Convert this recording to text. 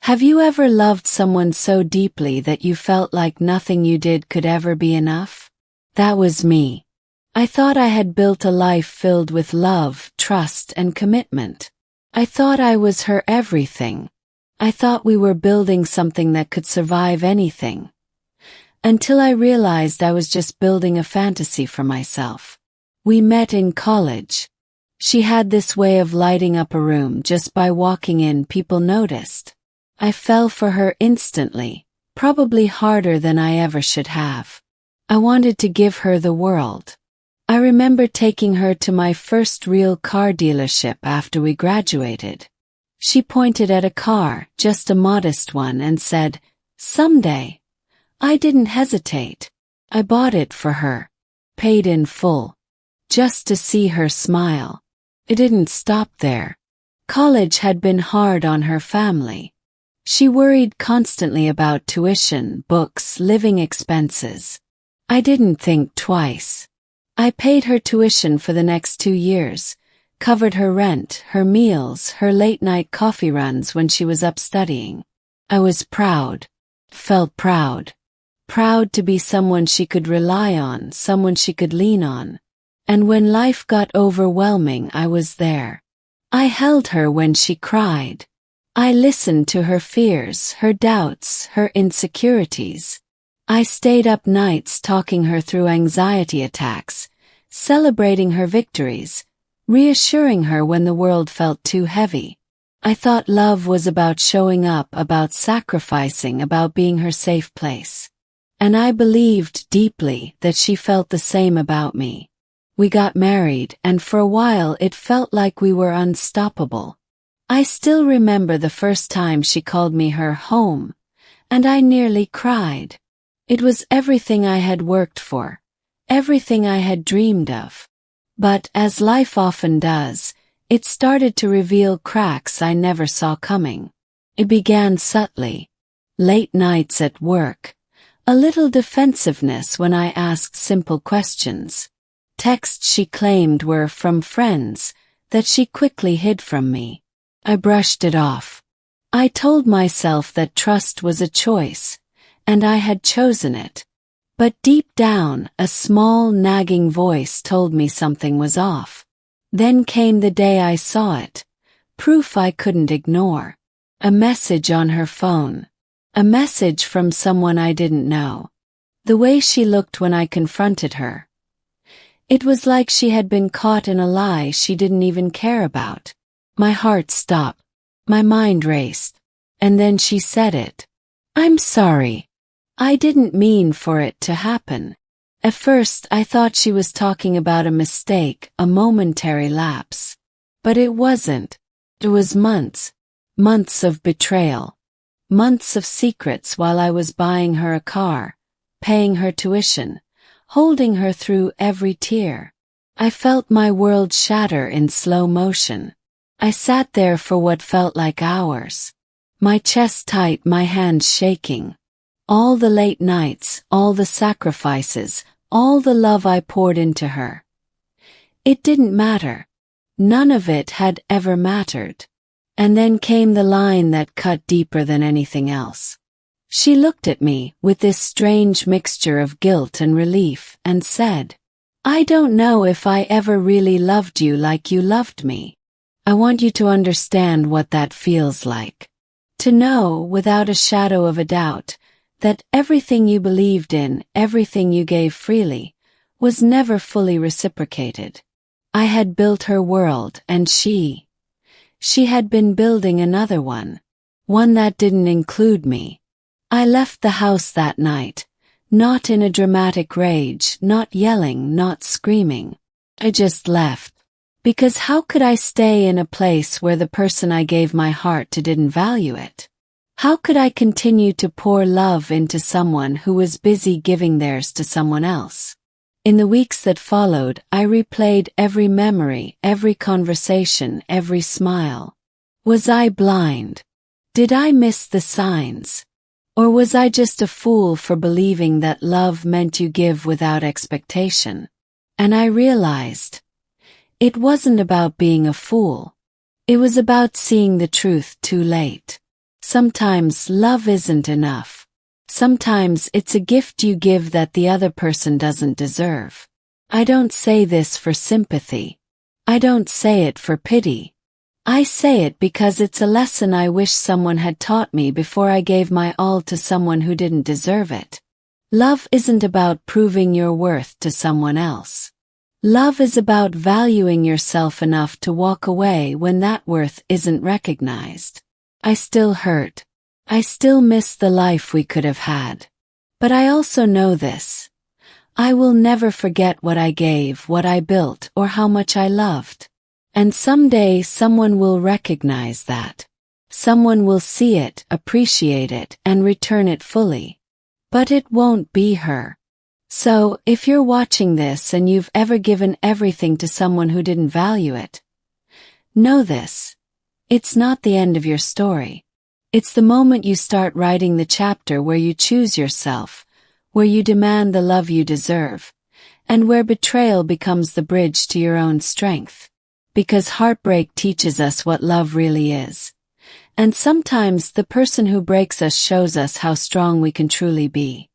Have you ever loved someone so deeply that you felt like nothing you did could ever be enough? That was me. I thought I had built a life filled with love, trust, and commitment. I thought I was her everything. I thought we were building something that could survive anything. Until I realized I was just building a fantasy for myself. We met in college. She had this way of lighting up a room. Just by walking in, people noticed. I fell for her instantly, probably harder than I ever should have. I wanted to give her the world. I remember taking her to my first real car dealership after we graduated. She pointed at a car, just a modest one, and said, "Someday." I didn't hesitate. I bought it for her, paid in full, just to see her smile. It didn't stop there. College had been hard on her family. She worried constantly about tuition, books, living expenses. I didn't think twice. I paid her tuition for the next 2 years, covered her rent, her meals, her late-night coffee runs when she was up studying. I was proud, felt proud. Proud to be someone she could rely on, someone she could lean on. And when life got overwhelming, I was there. I held her when she cried. I listened to her fears, her doubts, her insecurities. I stayed up nights talking her through anxiety attacks, celebrating her victories, reassuring her when the world felt too heavy. I thought love was about showing up, about sacrificing, about being her safe place. And I believed deeply that she felt the same about me. We got married, and for a while it felt like we were unstoppable. I still remember the first time she called me her home, and I nearly cried. It was everything I had worked for, everything I had dreamed of. But, as life often does, it started to reveal cracks I never saw coming. It began subtly. Late nights at work. A little defensiveness when I asked simple questions. Texts she claimed were from friends that she quickly hid from me. I brushed it off. I told myself that trust was a choice, and I had chosen it. But deep down, a small nagging voice told me something was off. Then came the day I saw it. Proof I couldn't ignore. A message on her phone. A message from someone I didn't know. The way she looked when I confronted her. It was like she had been caught in a lie she didn't even care about. My heart stopped. My mind raced. And then she said it. "I'm sorry. I didn't mean for it to happen." At first I thought she was talking about a mistake, a momentary lapse. But it wasn't. It was months. Months of betrayal. Months of secrets while I was buying her a car, paying her tuition, holding her through every tear. I felt my world shatter in slow motion. I sat there for what felt like hours. My chest tight, my hands shaking. All the late nights, all the sacrifices, all the love I poured into her. It didn't matter. None of it had ever mattered. And then came the line that cut deeper than anything else. She looked at me with this strange mixture of guilt and relief and said, "I don't know if I ever really loved you like you loved me. I want you to understand what that feels like. To know, without a shadow of a doubt, that everything you believed in, everything you gave freely, was never fully reciprocated. I had built her world, and she had been building another one that didn't include me." I left the house that night, not in a dramatic rage, not yelling, not screaming. I just left. Because how could I stay in a place where the person I gave my heart to didn't value it? How could I continue to pour love into someone who was busy giving theirs to someone else? In the weeks that followed, I replayed every memory, every conversation, every smile. Was I blind? Did I miss the signs? Or was I just a fool for believing that love meant you give without expectation? And I realized, it wasn't about being a fool. It was about seeing the truth too late. Sometimes love isn't enough. Sometimes it's a gift you give that the other person doesn't deserve. I don't say this for sympathy. I don't say it for pity. I say it because it's a lesson I wish someone had taught me before I gave my all to someone who didn't deserve it. Love isn't about proving your worth to someone else. Love is about valuing yourself enough to walk away when that worth isn't recognized. I still hurt. I still miss the life we could have had. But I also know this. I will never forget what I gave, what I built, or how much I loved. And someday someone will recognize that. Someone will see it, appreciate it, and return it fully. But it won't be her. So, if you're watching this and you've ever given everything to someone who didn't value it, know this. It's not the end of your story. It's the moment you start writing the chapter where you choose yourself, where you demand the love you deserve, and where betrayal becomes the bridge to your own strength. Because heartbreak teaches us what love really is. And sometimes the person who breaks us shows us how strong we can truly be.